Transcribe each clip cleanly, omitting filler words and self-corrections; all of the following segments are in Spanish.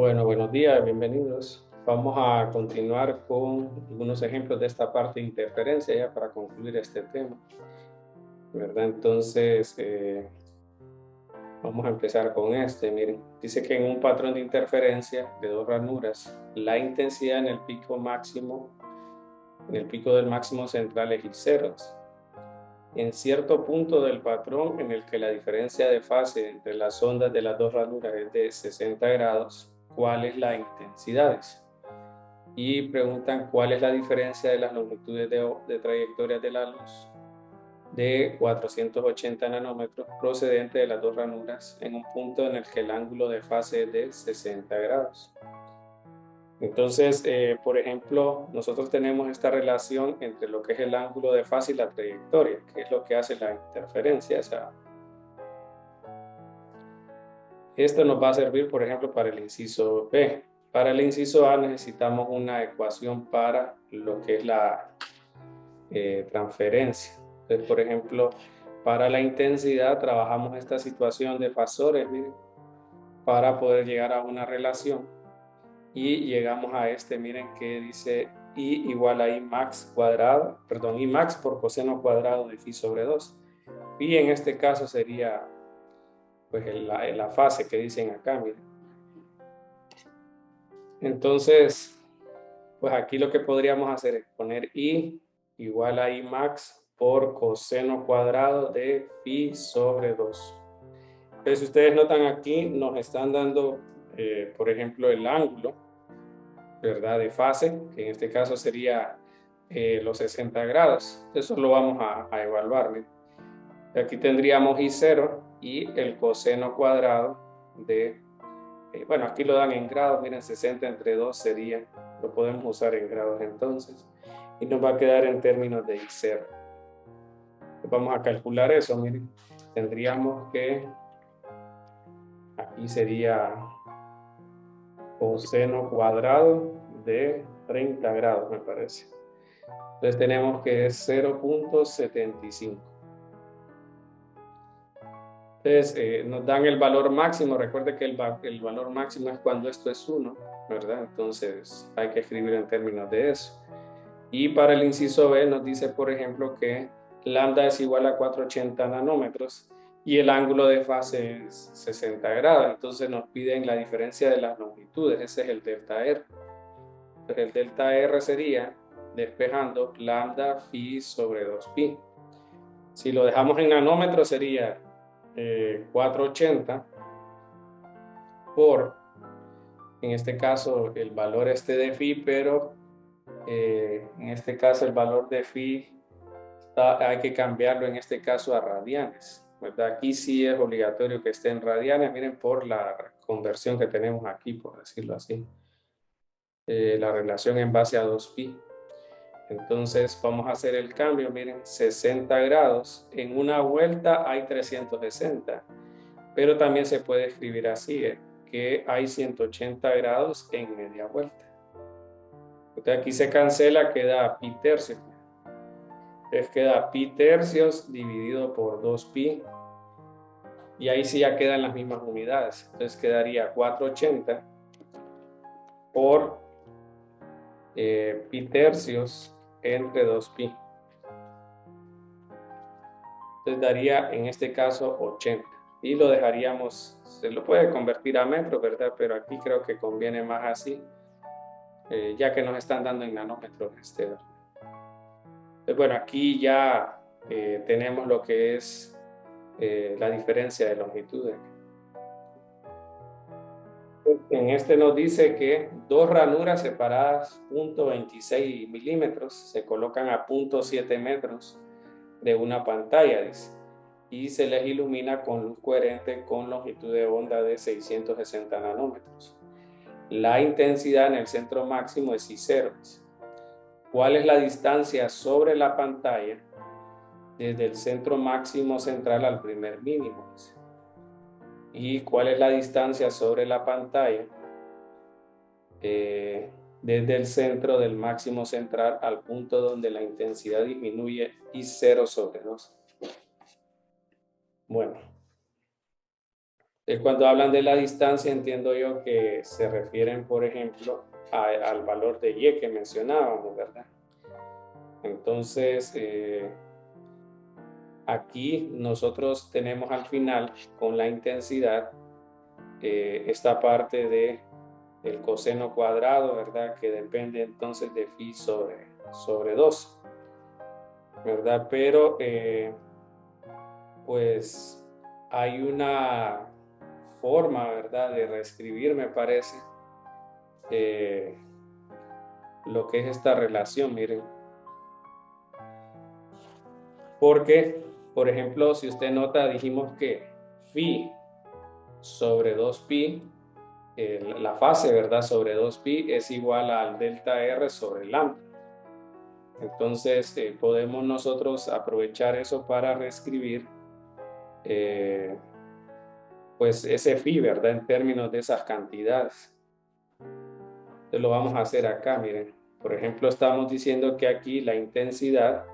Bueno, buenos días, bienvenidos. Vamos a continuar con algunos ejemplos de esta parte de interferencia ya para concluir este tema, ¿verdad? Entonces, vamos a empezar con este. Miren, dice que en un patrón de interferencia de dos ranuras, la intensidad en el pico máximo, en el pico del máximo central es I0. En cierto punto del patrón en el que la diferencia de fase entre las ondas de las dos ranuras es de 60 grados, ¿cuál es la intensidad? Y preguntan cuál es la diferencia de las longitudes de trayectoria de la luz de 480 nanómetros procedente de las dos ranuras en un punto en el que el ángulo de fase es de 60 grados. Entonces, por ejemplo, nosotros tenemos esta relación entre lo que es el ángulo de fase y la trayectoria, que es lo que hace la interferencia. O sea, esto nos va a servir, por ejemplo, para el inciso B. Para el inciso A necesitamos una ecuación para lo que es la transferencia. Entonces, por ejemplo, para la intensidad trabajamos esta situación de fasores, miren, para poder llegar a una relación y llegamos a este, miren, que dice I igual a I max cuadrado, perdón, I max por coseno cuadrado de phi sobre 2. Y en este caso sería pues la fase que dicen acá, miren. Entonces, pues aquí lo que podríamos hacer es poner I igual a I max por coseno cuadrado de phi sobre 2. Entonces, si ustedes notan aquí, nos están dando, por ejemplo, el ángulo, ¿verdad? De fase, que en este caso sería los 60 grados. Eso lo vamos a evaluar. ¿Bien? Aquí tendríamos I0 y el coseno cuadrado de, bueno, aquí lo dan en grados, miren, 60 entre 2 sería, lo podemos usar en grados entonces, y nos va a quedar en términos de I0. Vamos a calcular eso, miren, tendríamos que, aquí sería coseno cuadrado de 30 grados, me parece. Entonces tenemos que es 0.75. Entonces nos dan el valor máximo. Recuerde que el valor máximo es cuando esto es 1, ¿verdad? Entonces hay que escribir en términos de eso. Y para el inciso B nos dice, por ejemplo, que lambda es igual a 480 nanómetros y el ángulo de fase es 60 grados. Entonces nos piden la diferencia de las longitudes. Ese es el delta R. Entonces el delta R sería, despejando, lambda phi sobre 2pi. Si lo dejamos en nanómetros sería 480 por, en este caso, el valor de phi, pero en este caso el valor de phi hay que cambiarlo en este caso a radianes, ¿verdad? Aquí sí es obligatorio que esté en radianes, miren, por la conversión que tenemos aquí, por decirlo así. La relación en base a 2pi. Entonces vamos a hacer el cambio, miren, 60 grados. En una vuelta hay 360, pero también se puede escribir así, que hay 180 grados en media vuelta. Entonces aquí se cancela, queda pi tercios. Entonces queda pi tercios dividido por 2pi. Y ahí sí ya quedan las mismas unidades. Entonces quedaría 480 por pi tercios entre 2pi. Entonces daría en este caso 80. Y lo dejaríamos, se lo puede convertir a metros, ¿verdad? Pero aquí creo que conviene más así, ya que nos están dando en nanómetros. Entonces, bueno, aquí ya tenemos lo que es la diferencia de longitudes. En este nos dice que dos ranuras separadas 0.26 milímetros se colocan a 0.7 metros de una pantalla, dice, y se les ilumina con luz coherente con longitud de onda de 660 nanómetros. La intensidad en el centro máximo es I0. ¿Cuál es la distancia sobre la pantalla desde el centro máximo central al primer mínimo? ¿Y cuál es la distancia sobre la pantalla desde el centro del máximo central al punto donde la intensidad disminuye I0 sobre 2? Bueno, Cuando hablan de la distancia, entiendo yo que se refieren, por ejemplo, al valor de y que mencionábamos, ¿verdad? Entonces, aquí nosotros tenemos al final con la intensidad esta parte de el coseno cuadrado, ¿verdad? Que depende entonces de phi sobre 2, ¿verdad? Pero pues hay una forma, ¿verdad? De reescribir, me parece, eh, lo que es esta relación, miren. Porque, por ejemplo, si usted nota, dijimos que phi sobre 2pi, la fase, ¿verdad? Sobre 2pi es igual al delta R sobre lambda. Entonces, podemos nosotros aprovechar eso para reescribir pues ese phi, ¿verdad? En términos de esas cantidades. Entonces lo vamos a hacer acá, miren. Por ejemplo, estamos diciendo que aquí la intensidad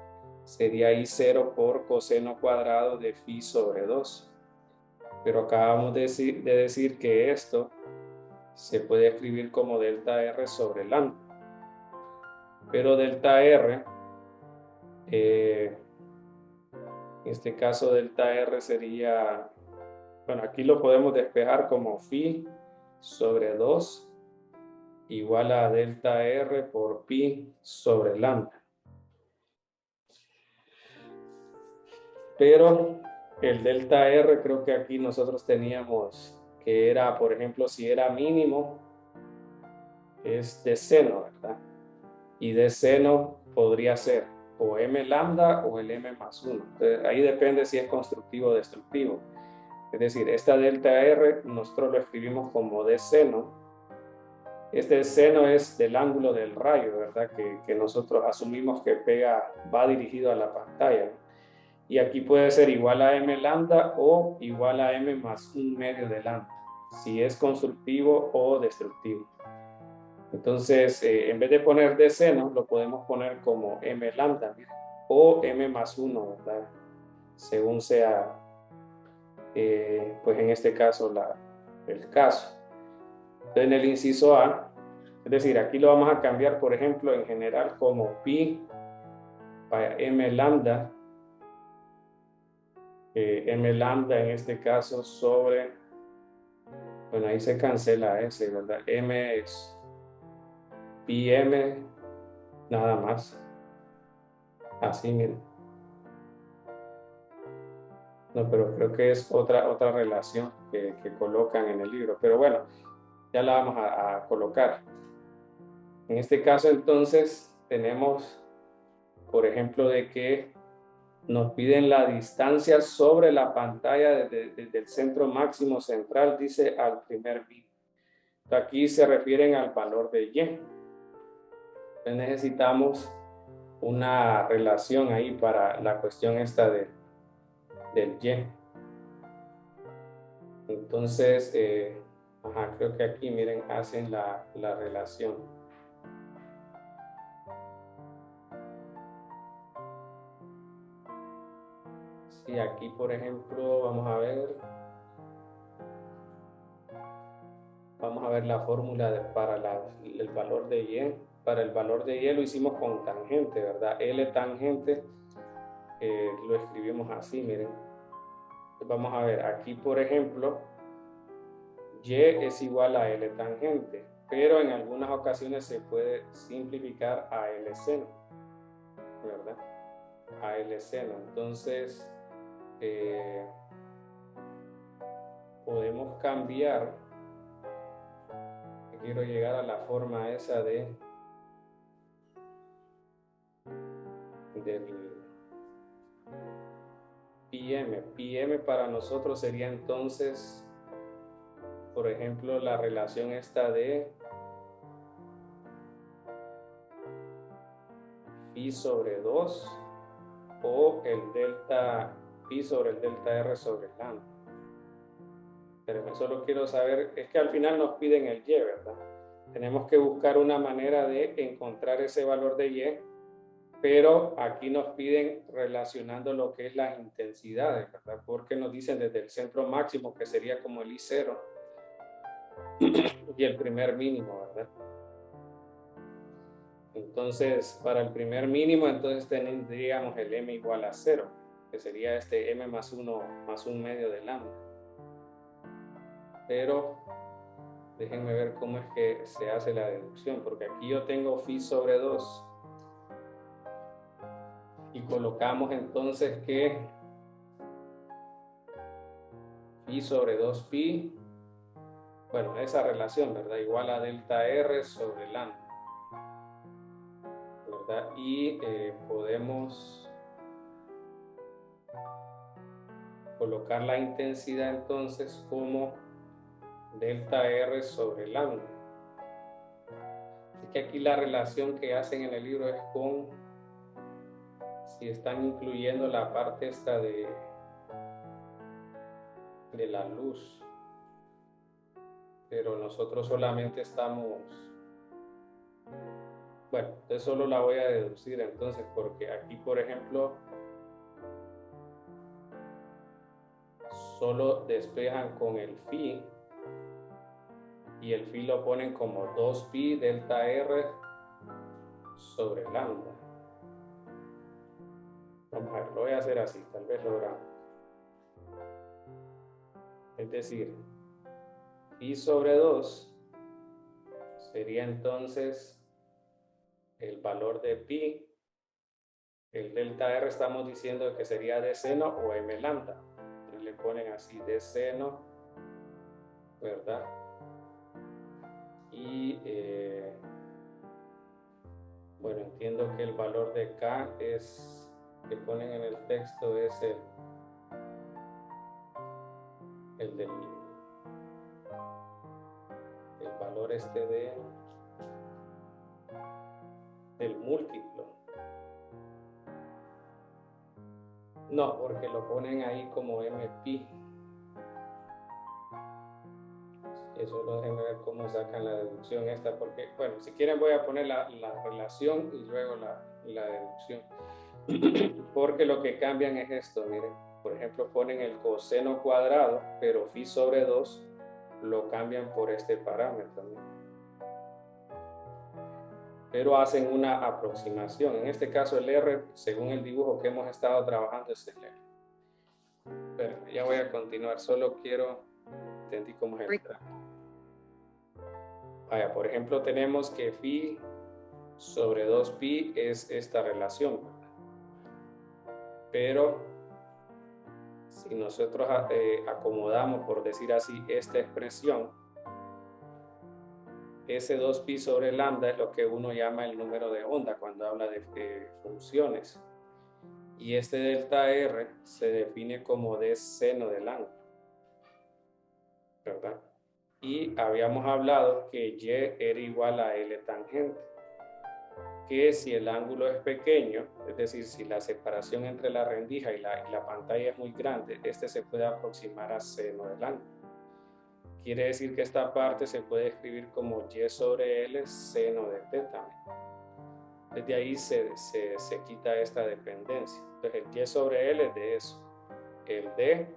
sería I0 por coseno cuadrado de phi sobre 2. Pero acabamos de decir que esto se puede escribir como delta R sobre lambda. Pero delta R, en este caso delta R sería, bueno, aquí lo podemos despejar como phi sobre 2 igual a delta R por pi sobre lambda. Pero el delta R creo que aquí nosotros teníamos que era, por ejemplo, si era mínimo, es de seno, ¿verdad? Y de seno podría ser o m lambda o el m más 1. Entonces, ahí depende si es constructivo o destructivo. Es decir, esta delta R nosotros lo escribimos como de seno. Este seno es del ángulo del rayo, ¿verdad? Que nosotros asumimos que pega, va dirigido a la pantalla, ¿no? Y aquí puede ser igual a m lambda o igual a m más 1/2 de lambda, si es constructivo o destructivo. Entonces, en vez de poner de seno, lo podemos poner como m lambda, ¿mira? O m más 1, ¿verdad? Según sea, pues en este caso, el caso. Entonces, en el inciso A, es decir, aquí lo vamos a cambiar, por ejemplo, en general como pi para m lambda, m lambda en este caso sobre, bueno, ahí se cancela ese, ¿verdad? M es pi m nada más. Así, miren. No, pero creo que es otra relación que colocan en el libro. Pero bueno, ya la vamos a colocar. En este caso, entonces, tenemos, por ejemplo, de que nos piden la distancia sobre la pantalla desde el centro máximo central, dice al primer bit. Aquí se refieren al valor de y. Entonces necesitamos una relación ahí para la cuestión esta del y. Entonces, creo que aquí, miren, hacen la relación. Sí, aquí, por ejemplo, vamos a ver la fórmula para el valor de y. Para el valor de y lo hicimos con tangente, ¿verdad? L tangente, lo escribimos así, miren. Vamos a ver, aquí, por ejemplo, y es igual a L tangente, pero en algunas ocasiones se puede simplificar a L seno, ¿verdad? A L seno. Entonces, podemos cambiar. Quiero llegar a la forma esa del PM. PM para nosotros sería entonces, por ejemplo, la relación esta de phi sobre 2 o el delta phi sobre el delta R sobre lambda. Pero solo quiero saber, es que al final nos piden el y, ¿verdad? Tenemos que buscar una manera de encontrar ese valor de y pero aquí nos piden relacionando lo que es las intensidades, ¿verdad? Porque nos dicen desde el centro máximo, que sería como el I0, y el primer mínimo, ¿verdad? Entonces, para el primer mínimo, entonces tendríamos el m igual a 0, que sería este m más 1 más 1 medio de lambda. Pero déjenme ver cómo es que se hace la deducción, porque aquí yo tengo phi sobre 2 y colocamos entonces que phi sobre 2pi, bueno, esa relación, ¿verdad? Igual a delta R sobre lambda, ¿verdad? Y podemos colocar la intensidad entonces como delta R sobre lambda. Así que aquí la relación que hacen en el libro es con, si están incluyendo la parte esta de la luz, pero nosotros solamente estamos, bueno, entonces solo la voy a deducir entonces, porque aquí, por ejemplo, solo despejan con el phi, y el phi lo ponen como 2pi delta R sobre lambda. Vamos a ver, lo voy a hacer así, tal vez logramos. Es decir, phi sobre 2 sería entonces el valor de pi. El delta R estamos diciendo que sería d seno o m lambda. Entonces le ponen así d seno, ¿verdad? Y bueno, entiendo que el valor de K es, que ponen en el texto, es el valor este del múltiplo. No, porque lo ponen ahí como mpi. Eso lo dejen ver cómo sacan la deducción esta, porque, bueno, si quieren voy a poner la relación y luego la deducción. Porque lo que cambian es esto, miren, por ejemplo, ponen el coseno cuadrado, pero phi sobre 2 lo cambian por este parámetro, ¿no? Pero hacen una aproximación. En este caso el R, según el dibujo que hemos estado trabajando, es el R. Pero ya voy a continuar, solo quiero, entendí cómo es el trámite. Vaya, por ejemplo, tenemos que phi sobre 2pi es esta relación, pero si nosotros acomodamos, por decir así, esta expresión, ese 2pi sobre lambda es lo que uno llama el número de onda cuando habla de funciones, y este delta R se define como d seno del ángulo, ¿verdad? Y habíamos hablado que y era igual a L tangente, que si el ángulo es pequeño, es decir, si la separación entre la rendija y la pantalla es muy grande, este se puede aproximar a seno del ángulo. Quiere decir que esta parte se puede escribir como y sobre L seno de t también. Desde ahí se quita esta dependencia. Entonces el y sobre L es de eso. El d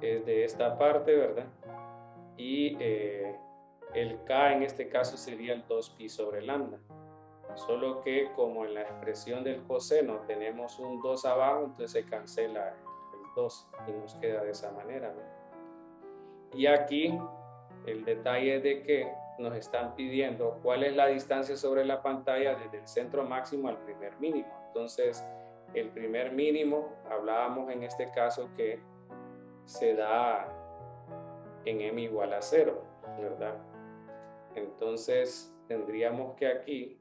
es de esta parte, ¿verdad? Y el k en este caso sería el 2pi sobre lambda. Solo que como en la expresión del coseno tenemos un 2 abajo, entonces se cancela el 2 y nos queda de esa manera, ¿no? Y aquí el detalle es de que nos están pidiendo cuál es la distancia sobre la pantalla desde el centro máximo al primer mínimo. Entonces, el primer mínimo, hablábamos en este caso que se da en m igual a 0, ¿verdad? Entonces, tendríamos que aquí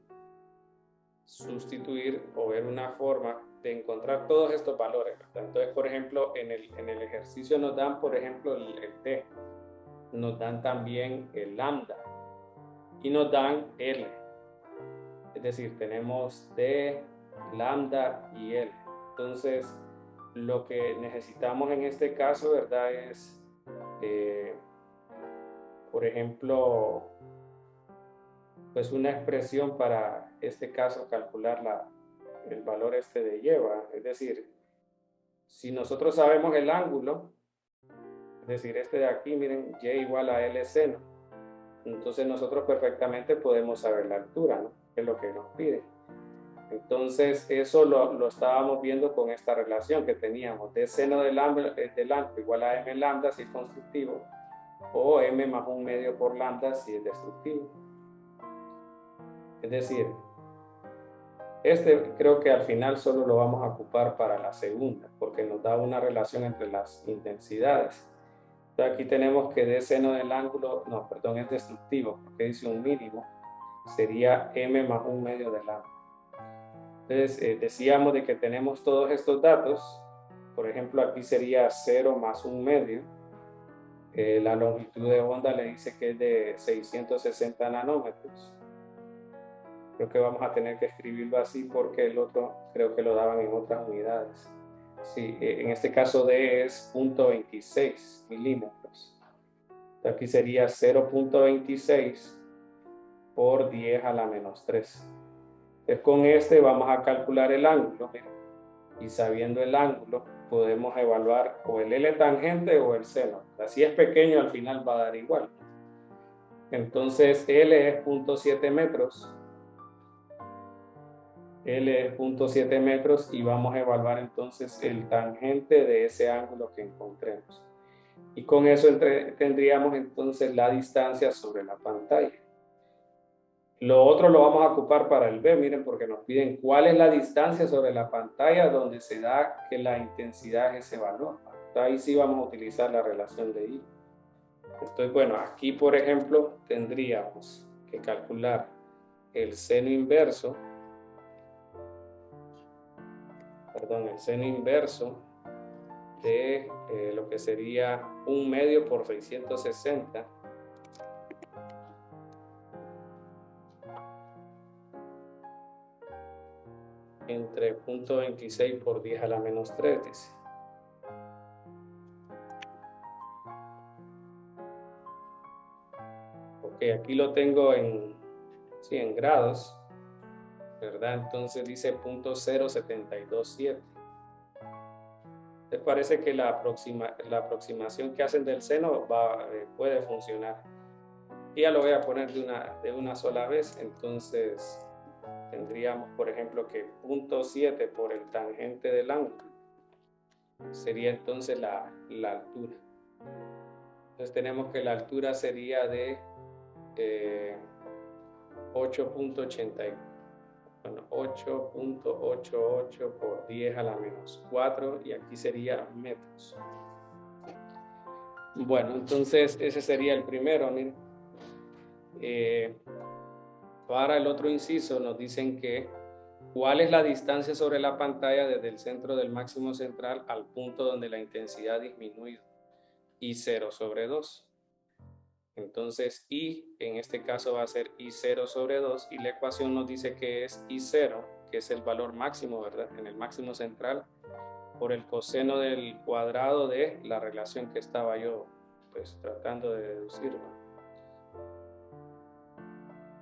sustituir o ver una forma de encontrar todos estos valores, ¿verdad? Entonces, por ejemplo, en el ejercicio nos dan, por ejemplo, el t, nos dan también el lambda y nos dan L. Es decir, tenemos D, lambda y L. Entonces, lo que necesitamos en este caso, ¿verdad? Es, por ejemplo, pues una expresión para este caso calcular el valor este de y, ¿va? Es decir, si nosotros sabemos el ángulo, es decir, este de aquí, miren, y igual a L seno, entonces nosotros perfectamente podemos saber la altura, ¿no? Que es lo que nos pide. Entonces, eso lo estábamos viendo con esta relación que teníamos de seno del ángulo igual a m lambda si es constructivo, o m más un medio por lambda si es destructivo. Es decir, este creo que al final solo lo vamos a ocupar para la segunda, porque nos da una relación entre las intensidades. Entonces aquí tenemos que d seno del ángulo, no, perdón, es destructivo, porque dice un mínimo, sería m más un medio de lambda. Entonces decíamos de que tenemos todos estos datos, por ejemplo aquí sería 0 más un medio, la longitud de onda le dice que es de 660 nanómetros. Creo que vamos a tener que escribirlo así porque el otro creo que lo daban en otras unidades. Sí, en este caso D es 0.26 milímetros. Aquí sería 0.26 por 10 a la menos 3. Entonces con este vamos a calcular el ángulo, y sabiendo el ángulo podemos evaluar o el L tangente o el seno. Si es pequeño al final va a dar igual. Entonces L es 0.7 metros. L es 0.7 metros y vamos a evaluar entonces el tangente de ese ángulo que encontremos. Y con eso tendríamos entonces la distancia sobre la pantalla. Lo otro lo vamos a ocupar para el B, miren, porque nos piden cuál es la distancia sobre la pantalla donde se da que la intensidad es ese valor. Ahí sí vamos a utilizar la relación de I. Entonces, bueno, aquí por ejemplo tendríamos que calcular el seno inverso, de lo que sería un medio por 660 entre 0.26 por 10 a la menos 3, dice. Ok, aquí lo tengo en grados, ¿verdad? Entonces dice 0.0727. ¿Les parece que la aproximación que hacen del seno puede funcionar? Y ya lo voy a poner de una sola vez. Entonces tendríamos, por ejemplo, que 0.7 por el tangente del ángulo sería entonces la altura. Entonces tenemos que la altura sería de 8.88 por 10 a la menos 4 y aquí sería metros. Bueno, entonces ese sería el primero, miren. Para el otro inciso nos dicen que ¿cuál es la distancia sobre la pantalla desde el centro del máximo central al punto donde la intensidad ha disminuido? I0 sobre 2. Entonces I en este caso va a ser I0 sobre 2 y la ecuación nos dice que es I0, que es el valor máximo, ¿verdad? En el máximo central por el coseno del cuadrado de la relación que estaba yo pues tratando de deducir, ¿no?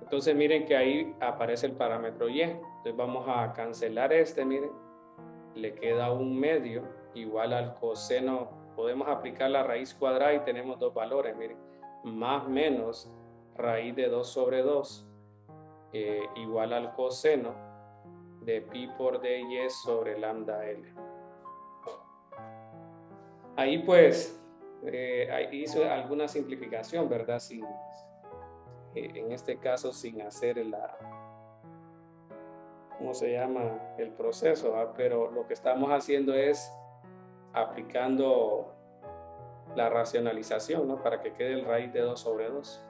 Entonces miren que ahí aparece el parámetro y. Entonces vamos a cancelar miren. Le queda un medio igual al coseno. Podemos aplicar la raíz cuadrada y tenemos dos valores, miren. Más menos raíz de 2 sobre 2 igual al coseno de pi por dy sobre lambda L. Ahí pues ahí hizo alguna simplificación, ¿verdad? En este caso sin hacer ¿cómo se llama? El proceso, ¿verdad? Pero lo que estamos haciendo es aplicando la racionalización, ¿no? Para que quede el raíz de 2 sobre 2.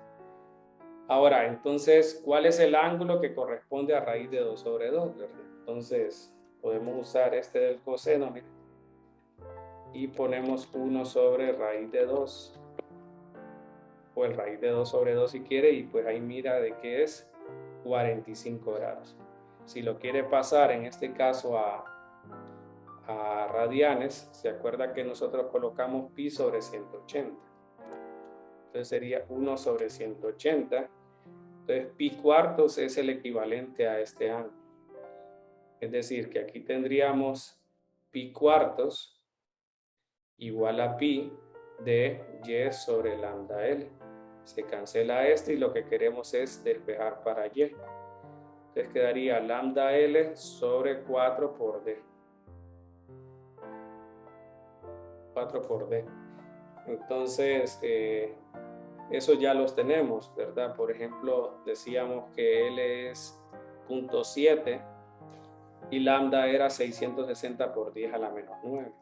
Ahora, entonces, ¿cuál es el ángulo que corresponde a raíz de 2 sobre 2? ¿Verdad? Entonces, podemos usar del coseno, miren, y ponemos 1 sobre raíz de 2 o el raíz de 2 sobre 2 si quiere, y pues ahí mira de que es 45 grados. Si lo quiere pasar en este caso a radianes, se acuerda que nosotros colocamos pi sobre 180. Entonces sería 1 sobre 180. Entonces pi cuartos es el equivalente a este ángulo. Es decir, que aquí tendríamos pi cuartos igual a pi de y sobre lambda L. Se cancela este y lo que queremos es despejar para y. Entonces quedaría lambda L sobre 4 por D. 4 por D. Entonces, eso ya los tenemos, ¿verdad? Por ejemplo, decíamos que L es 0.7 y lambda era 660 por 10 a la menos 9.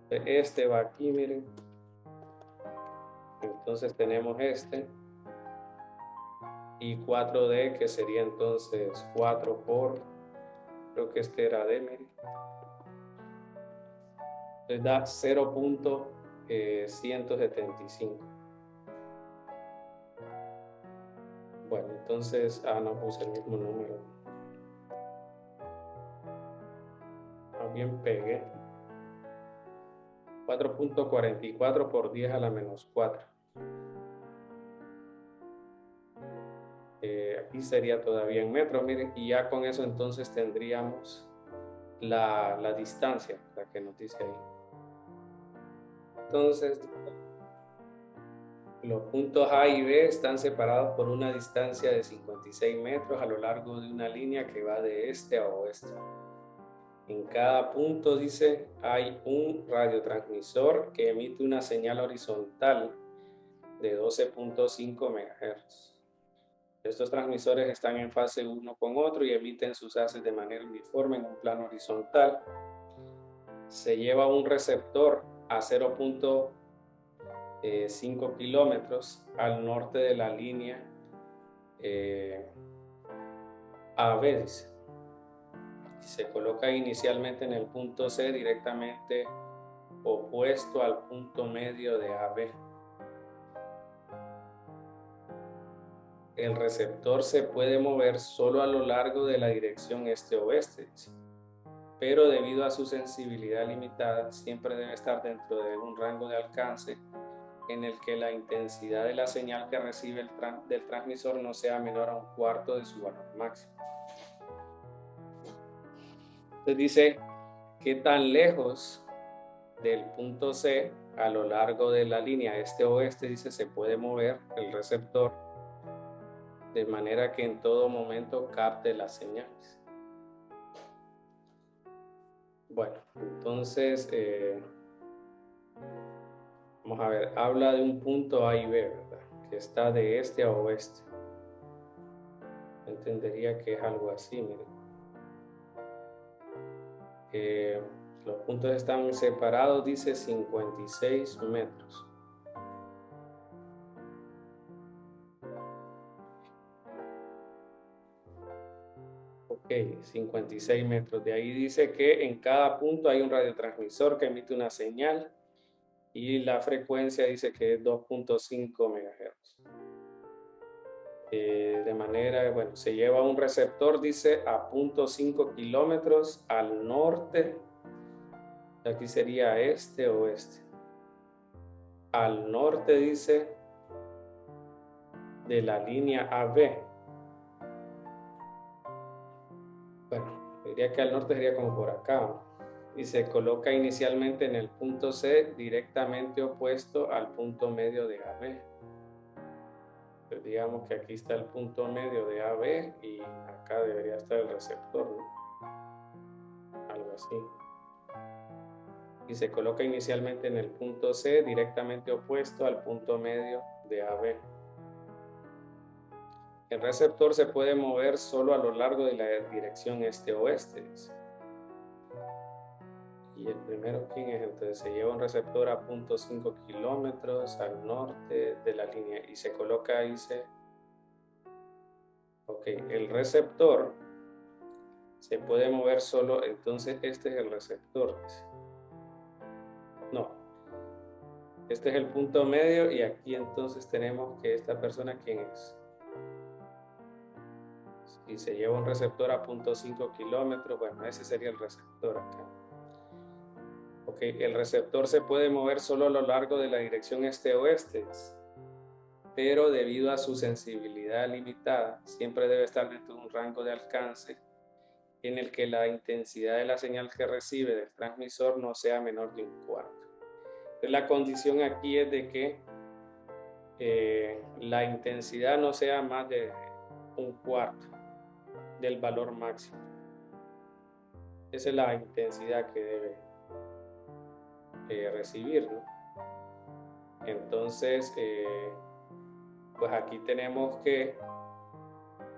Este va aquí, miren. Entonces tenemos este. Y 4D, que sería entonces 4 por, creo que este era D, miren. Les da 0.175. Bueno, entonces, no puse el mismo número. Más bien pegué. 4.44 por 10 a la menos 4. Aquí sería todavía en metros, miren, y ya con eso entonces tendríamos la distancia, la que nos dice ahí. Entonces, los puntos A y B están separados por una distancia de 56 metros a lo largo de una línea que va de este a oeste. En cada punto, dice, hay un radiotransmisor que emite una señal horizontal de 12.5 MHz. Estos transmisores están en fase uno con otro y emiten sus haces de manera uniforme en un plano horizontal. Se lleva un receptor a 0.5 kilómetros al norte de la línea AB, dice. Se coloca inicialmente en el punto C directamente opuesto al punto medio de AB. El receptor se puede mover solo a lo largo de la dirección este-oeste, pero debido a su sensibilidad limitada, siempre debe estar dentro de un rango de alcance en el que la intensidad de la señal que recibe del transmisor no sea menor a un cuarto de su valor máximo. Entonces dice, ¿qué tan lejos del punto C a lo largo de la línea este-oeste, dice, se puede mover el receptor de manera que en todo momento capte las señales? Bueno, entonces vamos a ver, habla de un punto A y B, ¿verdad? Que está de este a oeste. Entendería que es algo así, miren. Los puntos están separados, dice 56 metros. Ok, 56 metros. De ahí dice que en cada punto hay un radiotransmisor que emite una señal y la frecuencia dice que es 2.5 MHz. De manera, bueno, se lleva un receptor, dice, a 0.5 kilómetros al norte. Aquí sería este o oeste. Al norte, dice, de la línea AB. Bueno, diría que al norte sería como por acá, ¿no? Y se coloca inicialmente en el punto C directamente opuesto al punto medio de AB. Pues digamos que aquí está el punto medio de AB y acá debería estar el receptor, ¿no? Algo así. Y se coloca inicialmente en el punto C directamente opuesto al punto medio de AB. El receptor se puede mover solo a lo largo de la dirección este-oeste. Y el primero, ¿quién es? Entonces se lleva un receptor a 0.5 kilómetros al norte de la línea y se coloca ahí. Ok, el receptor se puede mover solo, entonces este es el receptor. No, este es el punto medio y aquí entonces tenemos que esta persona, ¿quién es? Si se lleva un receptor a 0.5 kilómetros, bueno, ese sería el receptor acá. Ok, el receptor se puede mover solo a lo largo de la dirección este-oeste, pero debido a su sensibilidad limitada, siempre debe estar dentro de un rango de alcance en el que la intensidad de la señal que recibe del transmisor no sea menor de 1/4. Entonces, la condición aquí es de que la intensidad no sea más de 1/4 del valor máximo. Esa es la intensidad que debe recibir, ¿no? Entonces, pues aquí tenemos que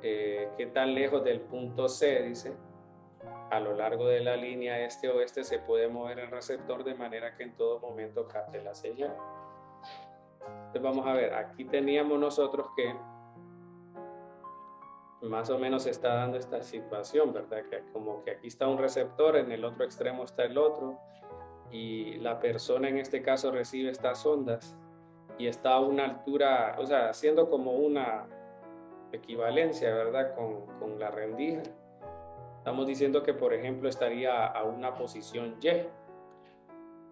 qué tan lejos del punto C, dice, a lo largo de la línea este-oeste se puede mover el receptor de manera que en todo momento capte la señal. Entonces vamos a ver, aquí teníamos nosotros que más o menos se está dando esta situación, ¿verdad? Que como que aquí está un receptor, en el otro extremo está el otro, y la persona en este caso recibe estas ondas y está a una altura, o sea, haciendo como una equivalencia, ¿verdad? Con la rendija. Estamos diciendo que, por ejemplo, estaría a una posición Y,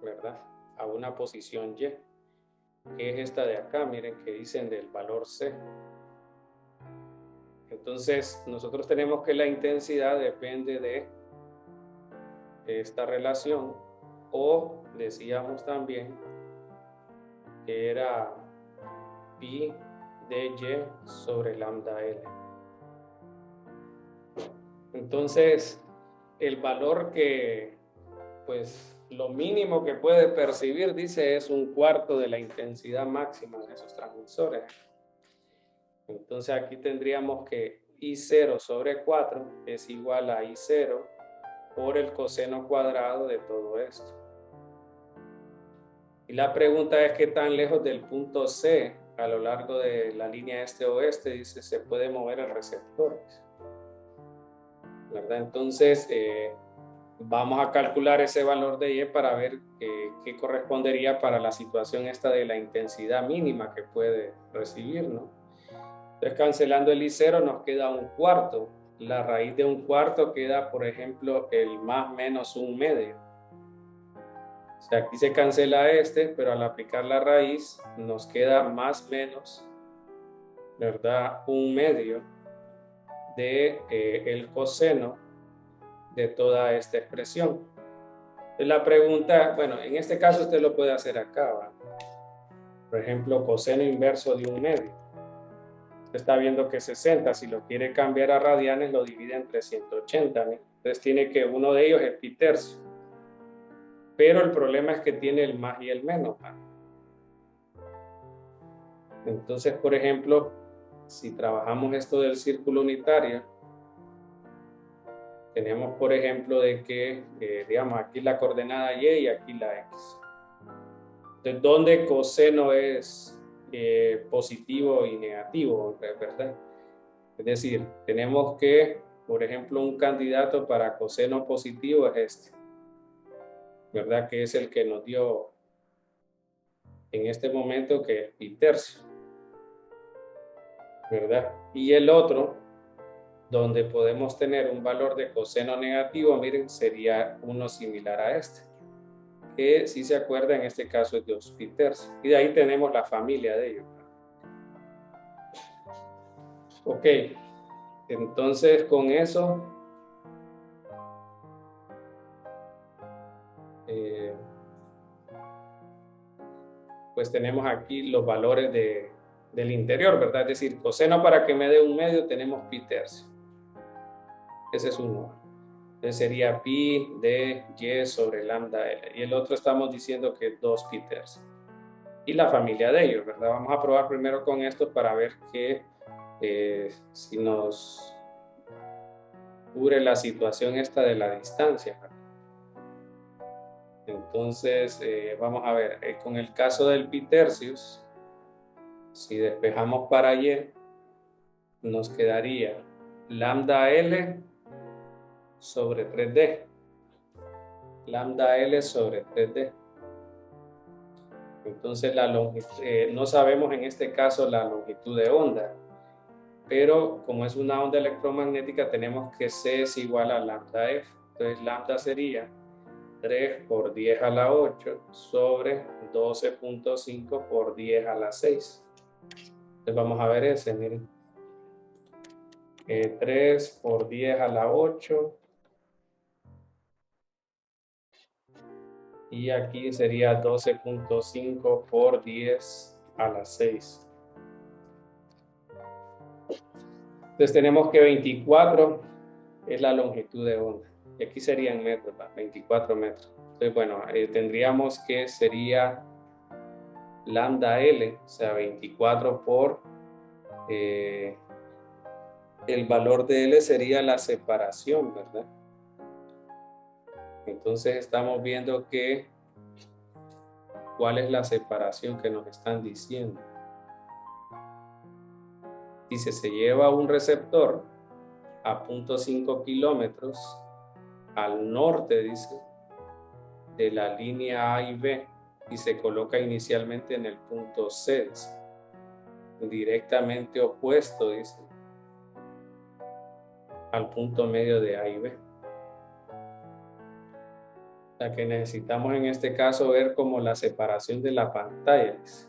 ¿verdad? A una posición Y, que es esta de acá, miren que dicen del valor C. Entonces, nosotros tenemos que la intensidad depende de esta relación, o decíamos también que era pi de Y sobre lambda L. Entonces, el valor que, pues, lo mínimo que puede percibir, dice, es 1/4 de la intensidad máxima de esos transmisores. Entonces, aquí tendríamos que I0 sobre 4 es igual a I0 por el coseno cuadrado de todo esto. Y la pregunta es qué tan lejos del punto C a lo largo de la línea este-oeste, dice, se puede mover el receptor, ¿verdad? Entonces, vamos a calcular ese valor de Y para ver qué correspondería para la situación esta de la intensidad mínima que puede recibir, ¿no? Entonces, cancelando el I0 nos queda 1/4. La raíz de 1/4 queda, por ejemplo, el más menos 1/2. O sea, aquí se cancela este, pero al aplicar la raíz nos queda más menos, ¿verdad? 1/2 de el coseno de toda esta expresión. Entonces, la pregunta, bueno, en este caso usted lo puede hacer acá, ¿va? Por ejemplo, coseno inverso de 1/2. Usted está viendo que 60, si lo quiere cambiar a radianes, lo divide entre 180, ¿no? Entonces tiene que uno de ellos es pi tercio. Pero el problema es que tiene el más y el menos, ¿va? Entonces, por ejemplo, si trabajamos esto del círculo unitario, tenemos, por ejemplo, de que, digamos, aquí la coordenada Y y aquí la X. Entonces, ¿dónde coseno es positivo y negativo, ¿verdad? Es decir, tenemos que, por ejemplo, un candidato para coseno positivo es este, ¿verdad? Que es el que nos dio en este momento, que es pi tercio, ¿verdad? Y el otro, donde podemos tener un valor de coseno negativo, miren, sería uno similar a este, que si se acuerda en este caso es 2 pi tercio. Y de ahí tenemos la familia de ellos. Ok, entonces con eso pues tenemos aquí los valores del interior, ¿verdad? Es decir, coseno para que me dé 1/2 tenemos pi tercio. Ese es uno. Entonces sería pi de Y sobre lambda L. Y el otro estamos diciendo que es 2 pi tercio. Y la familia de ellos, ¿verdad? Vamos a probar primero con esto para ver que si nos cubre la situación esta de la distancia, ¿verdad? Entonces, vamos a ver, con el caso del pi tercios, si despejamos para Y, nos quedaría lambda L sobre 3D. Lambda L sobre 3D. Entonces, la longitud, no sabemos en este caso la longitud de onda, pero como es una onda electromagnética, tenemos que C es igual a lambda F. Entonces, lambda sería 3 por 10 a la 8 sobre 12.5 por 10 a la 6. Entonces, vamos a ver ese, miren. 3 por 10 a la 8 Y aquí sería 12.5 por 10 a la 6. Entonces tenemos que 24 es la longitud de onda. Y aquí serían metros, 24 metros. Entonces, bueno, tendríamos que sería lambda L, o sea, 24 por el valor de L sería la separación, ¿verdad? Entonces estamos viendo que cuál es la separación que nos están diciendo. Dice, se lleva un receptor a 0.5 kilómetros al norte, dice, de la línea A y B y se coloca inicialmente en el punto C, dice, directamente opuesto, dice, al punto medio de A y B. O sea que necesitamos en este caso ver como la separación de la pantalla, dice.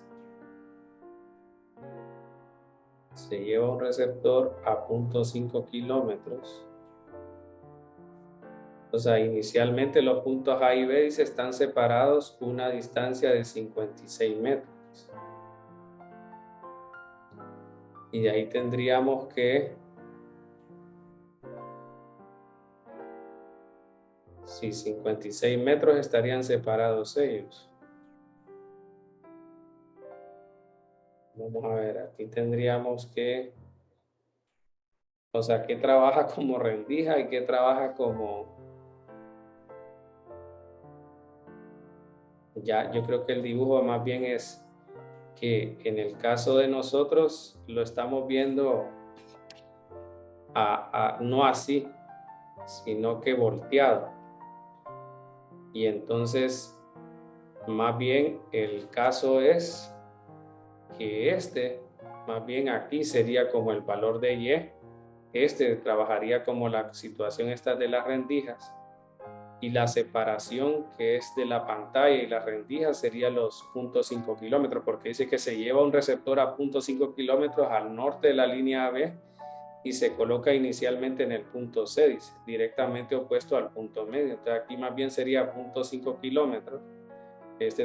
Se lleva un receptor a 0.5 kilómetros. O sea, inicialmente los puntos A y B dice, están separados una distancia de 56 metros. Y de ahí tendríamos que, si 56 metros estarían separados ellos. Vamos a ver, aquí tendríamos que, o sea, ¿qué trabaja como rendija y qué trabaja como... Ya, yo creo que el dibujo más bien es que en el caso de nosotros lo estamos viendo no así, sino que volteado. Y entonces, más bien el caso es que más bien aquí sería como el valor de Y, trabajaría como la situación esta de las rendijas, y la separación que es de la pantalla y las rendijas sería los 0.5 kilómetros, porque dice que se lleva un receptor a 0.5 kilómetros al norte de la línea AB y se coloca inicialmente en el punto C, dice, directamente opuesto al punto medio. Entonces aquí más bien sería 0.5 kilómetros.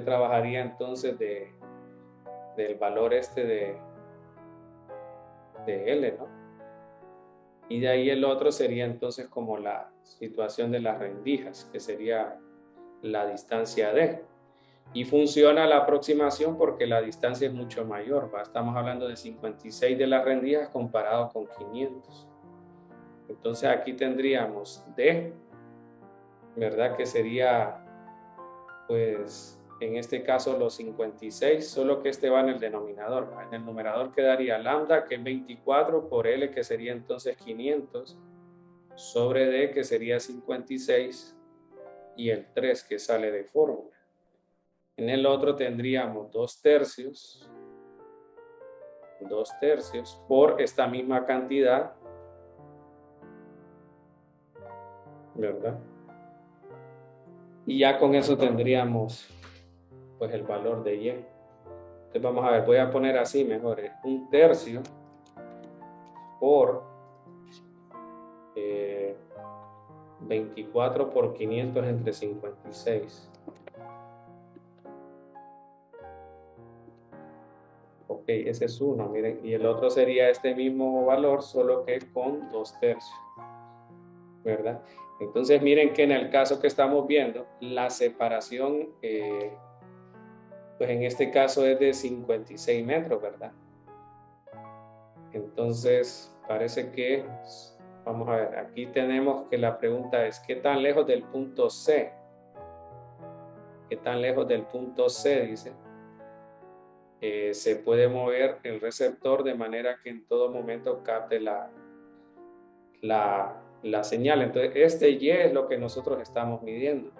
Trabajaría entonces del valor de L, ¿no? Y de ahí el otro sería entonces como la situación de las rendijas, que sería la distancia D. Y funciona la aproximación porque la distancia es mucho mayor, ¿va? Estamos hablando de 56 de las rendijas comparado con 500. Entonces aquí tendríamos D, ¿verdad? Que sería, pues, en este caso los 56, solo que va en el denominador, ¿va? En el numerador quedaría lambda, que es 24, por L, que sería entonces 500, sobre D, que sería 56, y el 3, que sale de fórmula. En el otro tendríamos 2/3 por esta misma cantidad, ¿verdad? Y ya con eso tendríamos pues el valor de Y. Entonces vamos a ver, voy a poner así mejor, 1/3 por 24 por 500 entre 56. Ok, ese es uno, miren, y el otro sería este mismo valor, solo que con 2/3, ¿verdad? Entonces miren que en el caso que estamos viendo, la separación, pues en este caso es de 56 metros, ¿verdad? Entonces parece que, vamos a ver, aquí tenemos que la pregunta es, ¿qué tan lejos del punto C? ¿Qué tan lejos del punto C, dice? Se puede mover el receptor de manera que en todo momento capte la señal. Entonces, Y es lo que nosotros estamos midiendo.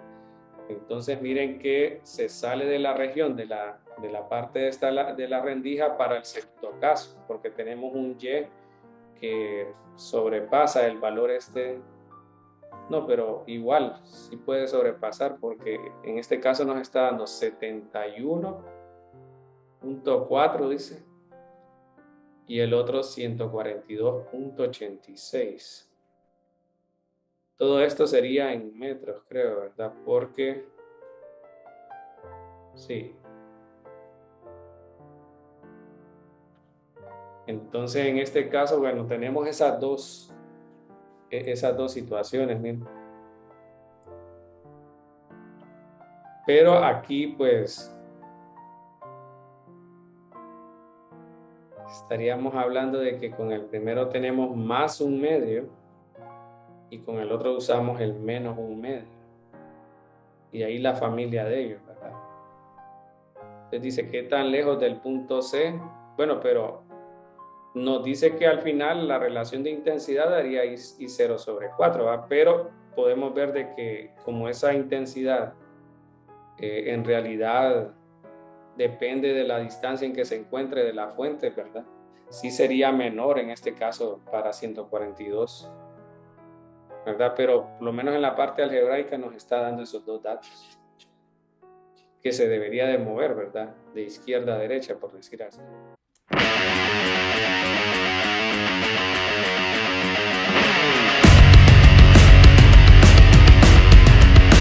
Entonces, miren que se sale de la región de la parte de la rendija para el sectocaso, porque tenemos un Y que sobrepasa el valor no, pero igual sí puede sobrepasar, porque en este caso nos está dando 71.4, dice, y el otro 142.86. Todo esto sería en metros, creo, ¿verdad? Porque Sí. Entonces, en este caso, bueno, tenemos esas dos situaciones, miren. Pero aquí, pues, estaríamos hablando de que con el primero tenemos más un medio y con el otro usamos el menos un medio. Y ahí la familia de ellos, ¿verdad? Entonces dice, ¿qué tan lejos del punto C? Bueno, pero nos dice que al final la relación de intensidad daría I 0/4, ¿verdad? Pero podemos ver de que como esa intensidad en realidad depende de la distancia en que se encuentre de la fuente, ¿verdad? Sí sería menor en este caso para 142, ¿verdad? Pero por lo menos en la parte algebraica nos está dando esos dos datos que se debería de mover, ¿verdad? De izquierda a derecha, por decir así.